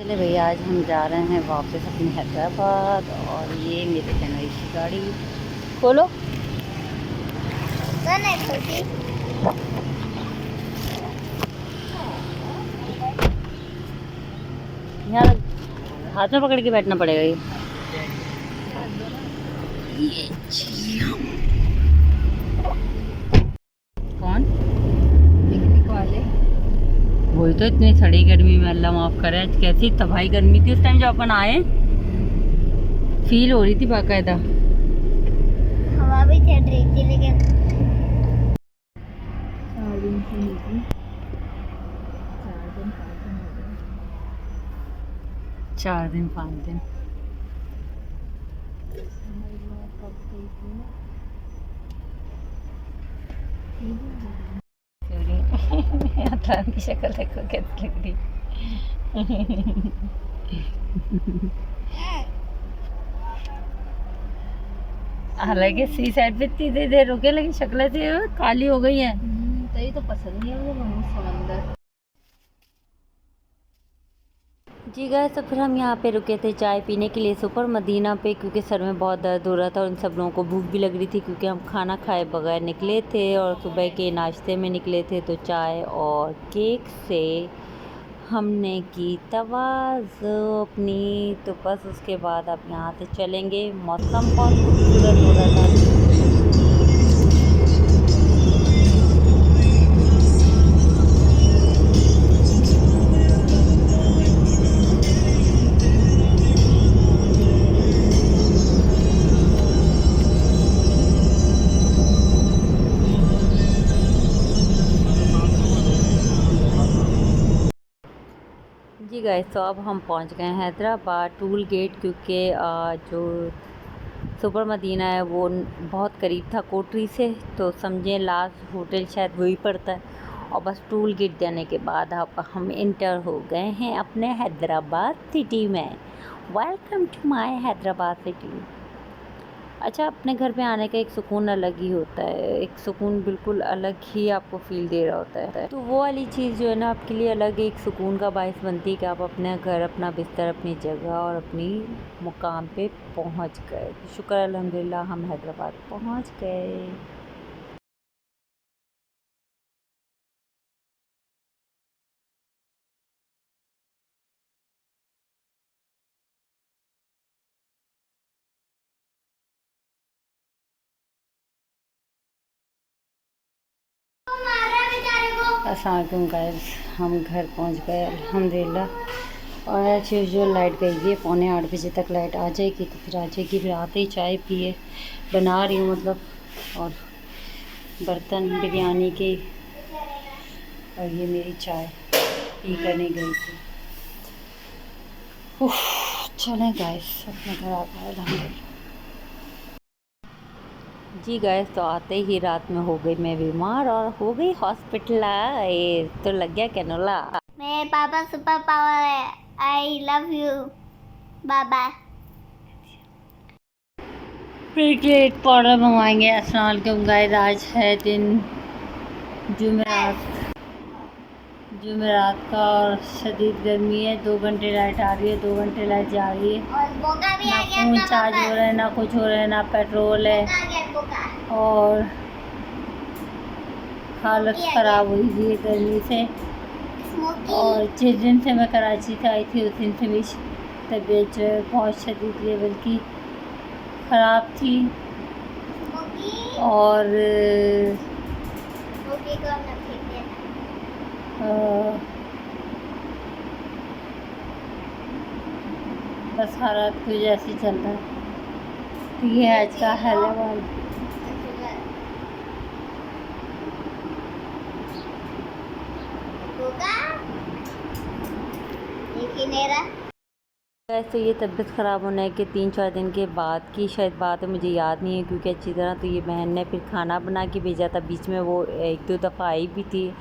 चले भैया, आज हम जा रहे हैं वापस अपने हैदराबाद। और ये मेरे कन्हैया की गाड़ी खोलो। यार हाथ में पकड़ के बैठना पड़ेगा ये कौन पिकनिक वाले। वही तो इतनी सड़ी गर्मी में अल्लाह माफ करे, कैसी तबाही गर्मी थी उस टाइम जब अपन आए। फील हो रही थी बाकायदा। हवा भी चल रही थी लेकिन 4 दिन 5 दिन। की शक्ल देखो कैसी लग रही। हालांकि सी साइड पे इतनी देर रुके लेकिन शक्लें से काली हो गई हैं। तभी तो पसंद नहीं है मुझे समंदर। जी गए तो फिर हम यहाँ पे रुके थे चाय पीने के लिए सुपर मदीना पे, क्योंकि सर में बहुत दर्द हो रहा था और उन सब लोगों को भूख भी लग रही थी, क्योंकि हम खाना खाए बगैर निकले थे और सुबह के नाश्ते में निकले थे। तो चाय और केक से हमने की तवाज़ो अपनी। तो बस उसके बाद अब यहाँ से चलेंगे। मौसम बहुत खूबसूरत हो रहा था। जी गाइस, तो अब हम पहुंच गए हैं हैदराबाद टूल गेट, क्योंकि जो सुपर मदीना है वो बहुत करीब था कोटरी से। तो समझें लास्ट होटल शायद वही पड़ता है। और बस टूल गेट जाने के बाद अब हम इंटर हो गए हैं अपने हैदराबाद सिटी में। Welcome to my Hyderabad city. अच्छा, अपने घर पे आने का एक सुकून अलग ही होता है, एक सुकून बिल्कुल अलग ही आपको फील दे रहा होता है। तो वो वाली चीज़ जो है ना आपके लिए अलग एक सुकून का बायस बनती है कि आप अपने घर, अपना बिस्तर, अपनी जगह और अपनी मुकाम पे पहुंच गए। शुक्र अल्हम्दुलिल्लाह हम हैदराबाद पहुंच गए। अस्सलाम वालेकुम गाइस, हम घर पहुंच गए अल्हम्दुलिल्लाह। और एज यूजुअल लाइट गई है, 7:45 बजे तक लाइट आ जाएगी तो फिर आ जाएगी। फिर आते ही चाय पिए बना रही हूँ मतलब, और बर्तन बिरयानी के। और ये मेरी चाय पी कर नहीं गई थी। उफ, चलें गाइस अपने घर आ गए अल्हम्दुलिल्लाह। जी गैस, तो आते ही रात में हो गई मैं बीमार और हो गई हॉस्पिटलाइज। तो लग गया कैनोला। मेरे पापा सुपर पावर है। आई लव यू बाबा। प्लेटलेट पाउडर मंगवाएंगे। अस्सलाम वालेकुम गाइस, आज है दिन जुमेरात। जुमेरात का और शदीद गर्मी है। 2 घंटे लाइट आ रही है, 2 घंटे लाइट जा रही है। और बोका भी ना आ गया फोन था चार्ज हो रहा है, ना कुछ हो रहा है, ना पेट्रोल है। बोका आ गया बोका। और हालत ख़राब हुई हुई है गर्मी से। स्मोकी। और जिस दिन से मैं कराची से आई थी उस दिन से मेरी तबीयत जो है बहुत शदीद लेवल की ख़राब थी। स्मोकी। और स्मोकी को हमने फेंक दिया था। बस हालात कुछ ऐसे चल रहा है। तो ये आज का हैदराबाद। बोका देखी नहीं रहा। वैसे ये तबीयत ख़राब होने के 3-4 दिन के बाद की शायद बात है, मुझे याद नहीं है क्योंकि अच्छी तरह। तो ये बहन ने फिर खाना बना के भेजा था, बीच में वो 1-2 दफ़ा आई भी थी,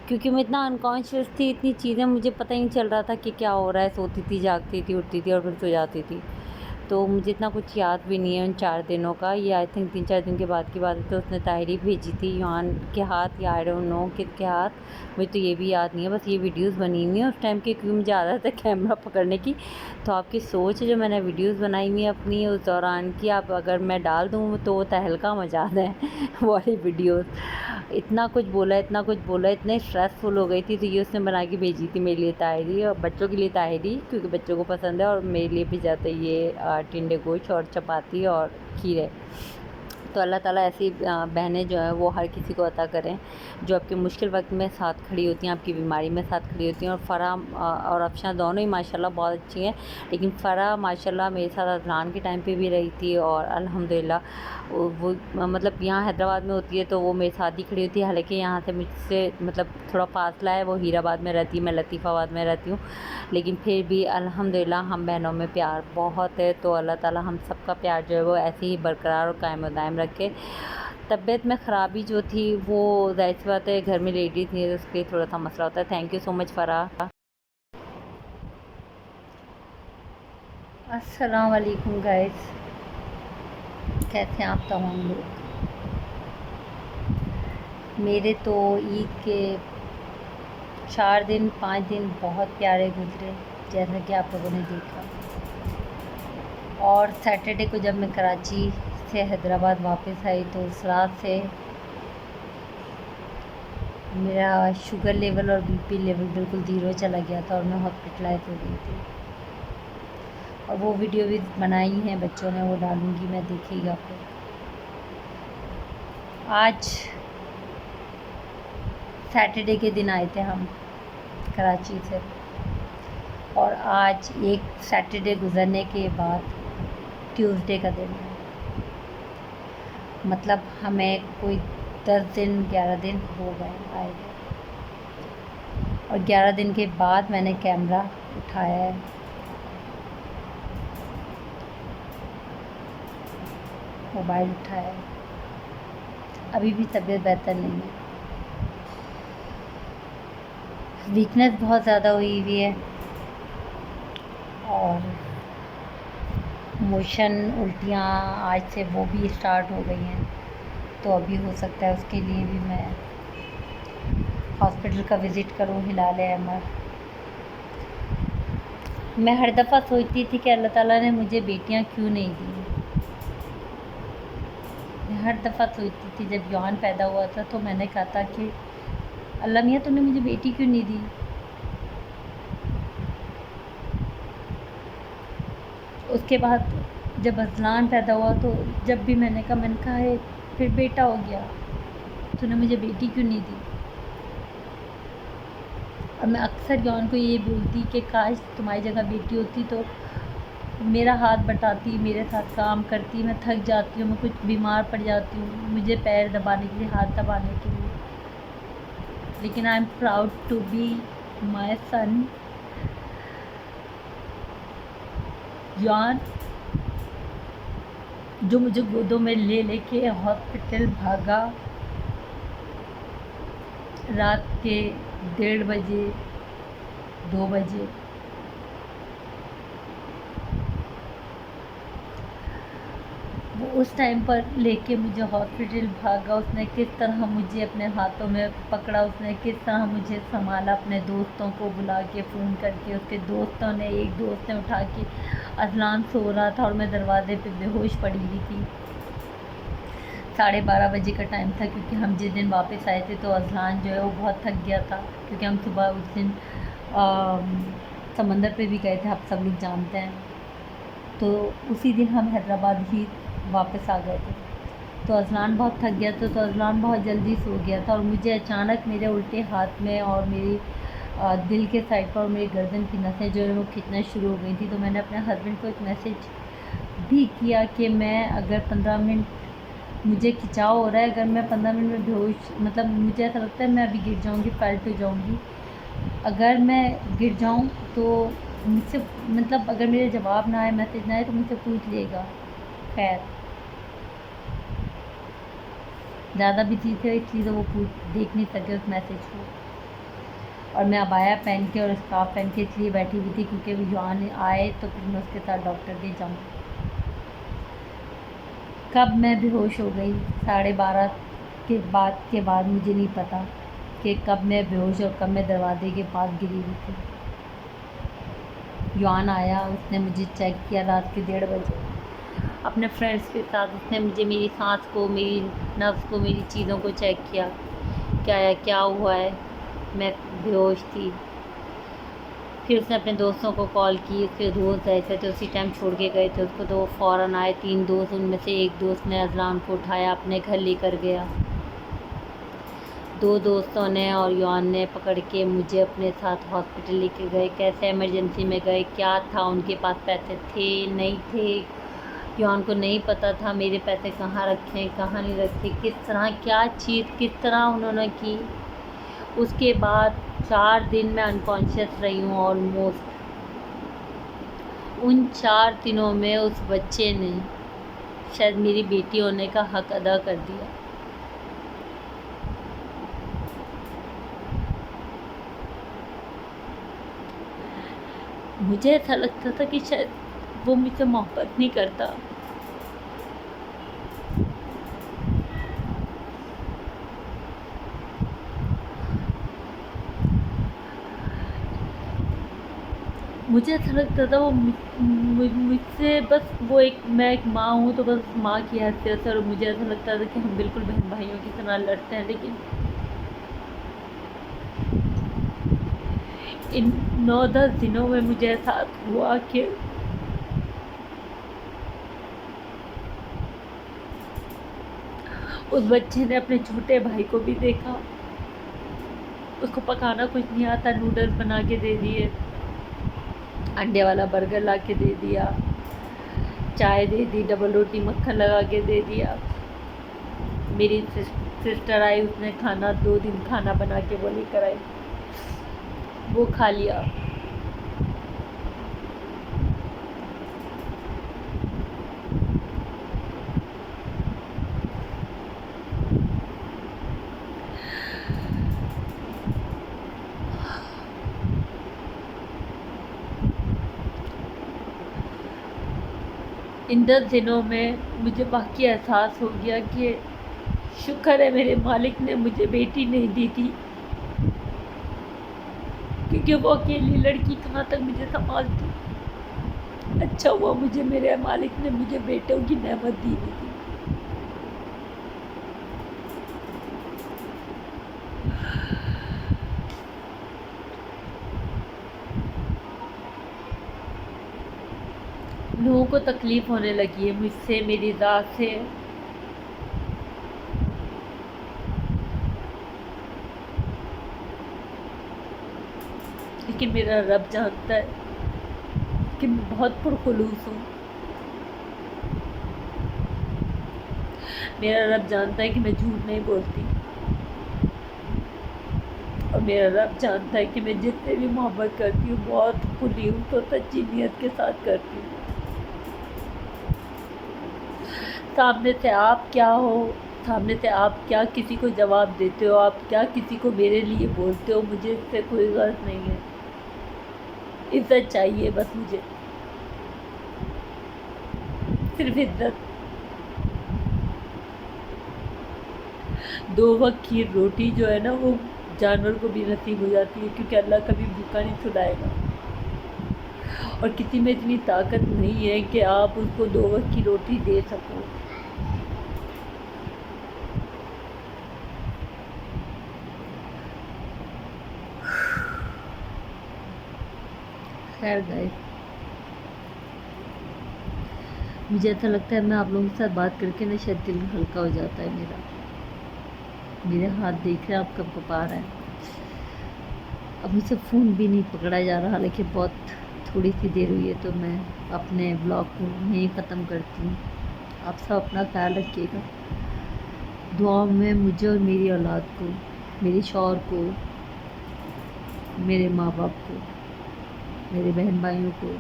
क्योंकि मैं इतना अनकॉन्शियस थी, इतनी चीज़ें मुझे पता ही नहीं चल रहा था कि क्या हो रहा है। सोती थी, जागती थी, उठती थी और फिर सो जाती थी। तो मुझे इतना कुछ याद भी नहीं है उन 4 दिनों का। ये आई थिंक 3-4 दिन के बाद की बात है। तो उसने ताहिरी भेजी थी युआन के हाथ या आई डोंट नो किसके हाथ, मुझे तो ये भी याद नहीं है। बस ये वीडियोस बनी हुई हैं उस टाइम की, क्योंकि मुझे आदत है कैमरा पकड़ने की। तो आपकी सोच है जो मैंने वीडियोस बनाई हुई है अपनी उस दौरान की, आप अगर मैं डाल दूँ तो वो तहलका मचा दें वो वाली वीडियोस। इतना कुछ बोला, इतने स्ट्रेसफुल हो गई थी। तो ये उसने बना के भेजी थी मेरे लिए ताहिरी, और बच्चों के लिए ताहिरी क्योंकि बच्चों को पसंद है, और मेरे लिए भी जाता है ये टिंडे गोश्त और चपाती और खीरे। तो अल्लाह ताला ऐसी बहनें जो हैं वो हर किसी को अता करें जो आपके मुश्किल वक्त में साथ खड़ी होती हैं, आपकी बीमारी में साथ खड़ी होती हैं। और फ़राह और अफशा दोनों ही माशाल्लाह बहुत अच्छी हैं, लेकिन फ़राह माशाल्लाह मेरे साथ अज़लान के टाइम पे भी रही थी, और अल्हम्दुलिल्लाह वो मतलब यहाँ हैदराबाद में होती है तो वो मेरे साथ ही खड़ी होती है। हालांकि यहाँ से मुझसे मतलब थोड़ा फासला है, वो हीराबाद में रहती है, मैं लतीफ़ाबाद में रहती हूँ, लेकिन फिर भी अल्हम्दुलिल्लाह हम बहनों में प्यार बहुत है। तो अल्लाह ताला हम सबका प्यार जो है वो ऐसे ही बरकरार और कायम दायम रखे। तबीयत में ख़राबी जो थी वो ज़ाहिर सी बात है घर में लेडीज़ नहीं है तो उसके लिए थोड़ा सा मसला होता है। Thank you so much Farah. अस्सलाम वालेकुम गाइस, कैसे हैं आप तमाम लोग। मेरे तो ईद के 4 दिन 5 दिन बहुत प्यारे गुजरे, जैसा कि आप लोगों ने देखा। और सैटरडे को जब मैं कराची से हैदराबाद वापस आई तो उस रात से मेरा शुगर लेवल और बीपी लेवल बिल्कुल ज़ीरो चला गया था और मैं हॉस्पिटलाइज हो गई थी। और वो वीडियो भी बनाई हैं बच्चों ने, वो डालूँगी मैं, देखिएगा फिर। आज सैटरडे के दिन आए थे हम कराची से, और आज एक सैटरडे गुज़रने के बाद ट्यूसडे का दिन है। मतलब हमें कोई 10 दिन 11 दिन हो गए आए गए, और 11 दिन के बाद मैंने कैमरा उठाया है। मोबाइल उठाया है। अभी भी तबीयत बेहतर नहीं है, वीकनेस बहुत ज़्यादा हुई हुई है, और मोशन उल्टियाँ आज से वो भी स्टार्ट हो गई हैं। तो अभी हो सकता है उसके लिए भी मैं हॉस्पिटल का विज़िट करूँ हिलाल अहमद। मैं हर दफ़ा सोचती थी कि अल्लाह ताला ने मुझे बेटियां क्यों नहीं दी। मैं हर दफ़ा सोचती थी, जब युआन पैदा हुआ था तो मैंने कहा था कि अल्लाह मियाँ तूने मुझे बेटी क्यों नहीं दी। उसके बाद जब अज़लान पैदा हुआ तो जब भी मैंने कहा है फिर बेटा हो गया, तूने मुझे बेटी क्यों नहीं दी। और मैं अक्सर युआन को ये बोलती कि काश तुम्हारी जगह बेटी होती तो मेरा हाथ बटाती, मेरे साथ काम करती। मैं थक जाती हूँ, मैं कुछ बीमार पड़ जाती हूँ, मुझे पैर दबाने के लिए, हाथ दबाने के लिए। लेकिन I am proud to be my son युआन, जो मुझे गोदों में ले लेके हॉस्पिटल भागा रात के 1:30 बजे 2 बजे। वो उस टाइम पर लेके मुझे हॉस्पिटल भागा, उसने किस तरह मुझे अपने हाथों में पकड़ा, उसने किस तरह मुझे संभाला, अपने दोस्तों को बुला के फ़ोन करके। उसके दोस्तों ने, एक दोस्त ने उठा के, अज़लान सो रहा था और मैं दरवाज़े पे बेहोश पड़ी हुई थी। 12:30 बजे का टाइम था, क्योंकि हम जिस दिन वापस आए थे तो अज़लान जो है वो बहुत थक गया था, क्योंकि हम सुबह उस दिन समंदर पे भी गए थे, आप सब लोग जानते हैं। तो उसी दिन हम हैदराबाद ही वापस आ गए थे। तो अज़लान बहुत थक गया था, तो अज़लान बहुत जल्दी सो गया था, और मुझे अचानक मेरे उल्टे हाथ में और मेरी दिल के साइड पर और मेरी गर्दन की नसें जो है वो खिंचना शुरू हो गई थी। तो मैंने अपने हस्बैंड को एक मैसेज भी किया कि मैं अगर 15 मिनट मुझे खिंचाव हो रहा है, अगर मैं 15 मिनट में बेहोश, मतलब मुझे ऐसा लगता है मैं अभी गिर जाऊँगी, पलट हो जाऊँगी। अगर मैं गिर जाऊँ तो मुझसे, मतलब अगर मेरे जवाब ना आए, मैसेज ना आए तो मुझसे पूछ लेगा। खैर ज़्यादा बिजी थे इसलिए तो वो देख नहीं सके उस मैसेज को। और मैं अबाया पहन के और स्कार्फ पहन के इसलिए बैठी हुई थी क्योंकि युआन आए तो फिर मैं उसके साथ डॉक्टर के जाऊँ। कब मैं बेहोश हो गई 12:30 के बाद मुझे नहीं पता कि कब मैं बेहोश और कब मैं दरवाजे के पास गिरी हुई थी। युआन आया, उसने मुझे चेक किया रात के 1:30 बजे अपने फ्रेंड्स के साथ। उसने मुझे मेरी सांस को, मेरी नब्ज़ को, मेरी चीज़ों को चेक किया, क्या हुआ है। मैं बेहोश थी। फिर उसने अपने दोस्तों को कॉल की। उसके दोस्त ऐसे थे उसी टाइम छोड़ के गए थे उसको, तो वो फ़ौरन आए। 3 दोस्त, उनमें से एक दोस्त ने अज़लान को उठाया, अपने घर लेकर गया। 2 दोस्तों ने और युआन ने पकड़ के मुझे अपने साथ हॉस्पिटल लेके गए। कैसे इमरजेंसी में गए, क्या था, उनके पास पैसे थे नहीं थे, युआन को नहीं पता था मेरे पैसे कहाँ रखे कहाँ नहीं रखे, किस तरह क्या चीज़ किस तरह उन्होंने की। उसके बाद 4 दिन मैं अनकॉन्शियस रही हूँ ऑलमोस्ट। उन 4 दिनों में उस बच्चे ने शायद मेरी बेटी होने का हक अदा कर दिया। मुझे ऐसा लगता था कि शायद वो मुझसे मोहब्बत नहीं करता। मुझे ऐसा लगता था वो मुझसे बस वो मैं एक माँ हूँ तो बस माँ की हैसियत है। और मुझे ऐसा लगता था कि हम बिल्कुल बहन भाइयों की तरह लड़ते हैं। लेकिन इन 9-10 दिनों में मुझे एहसास हुआ कि उस बच्चे ने अपने छोटे भाई को भी देखा। उसको पकाना कुछ नहीं आता, नूडल्स बना के दे दिए, अंडे वाला बर्गर ला के दे दिया, चाय दे दी, डबल रोटी मक्खन लगा के दे दिया। मेरी सिस्टर आई, उसने खाना 2 दिन खाना बना के वो लेकर आई, वो खा लिया। इन 10 दिनों में मुझे वाकई एहसास हो गया कि शुक्र है मेरे मालिक ने मुझे बेटी नहीं दी थी, क्योंकि वो अकेली लड़की कहाँ तक मुझे संभालती। अच्छा हुआ मुझे मेरे मालिक ने मुझे बेटों की नेमत दी थी। लोगों को तकलीफ़ होने लगी है मुझसे, मेरी ज़ात से। लेकिन मेरा रब जानता है कि मैं बहुत पुरखुलूस हूँ। मेरा रब जानता है कि मैं झूठ नहीं बोलती। और मेरा रब जानता है कि मैं जितने भी मोहब्बत करती हूँ बहुत खुली हूँ, तो सच्ची नीयत के साथ करती हूँ। सामने से आप क्या हो, सामने से आप क्या किसी को जवाब देते हो, आप क्या किसी को मेरे लिए बोलते हो, मुझे इससे कोई गर्ज नहीं है। इज्जत चाहिए बस मुझे, सिर्फ इज्जत। 2 वक्त की रोटी जो है ना, वो जानवर को भी नसीब हो जाती है, क्योंकि अल्लाह कभी भूखा नहीं सुलाएगा। और किसी में इतनी ताकत नहीं है कि आप उसको 2 वक्त की रोटी दे सको। खैर गाइस, मुझे ऐसा लगता है मैं आप लोगों के साथ बात करके ना शायद दिल हल्का हो जाता है मेरा। मेरे हाथ देख रहे हैं आप कब कपा रहा है। अब मुझसे फ़ोन भी नहीं पकड़ा जा रहा, हालांकि बहुत थोड़ी सी देर हुई है। तो मैं अपने ब्लॉग को यहीं ख़त्म करती हूँ। आप सब अपना ख्याल रखिएगा, दुआ में मुझे और मेरी औलाद को, मेरे शौहर को, मेरे माँ बाप को, मेरे बहन भाइयों को,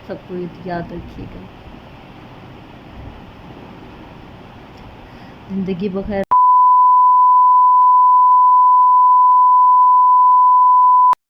सबको याद रखिएगा। ज़िंदगी बखैर।